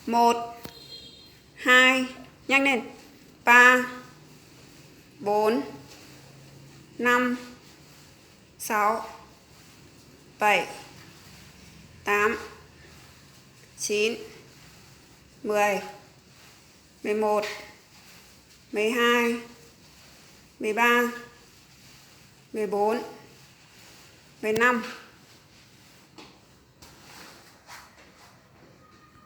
1 2 nhanh lên, 3 4 5 6 7 8 9 10 11 12 13 14 15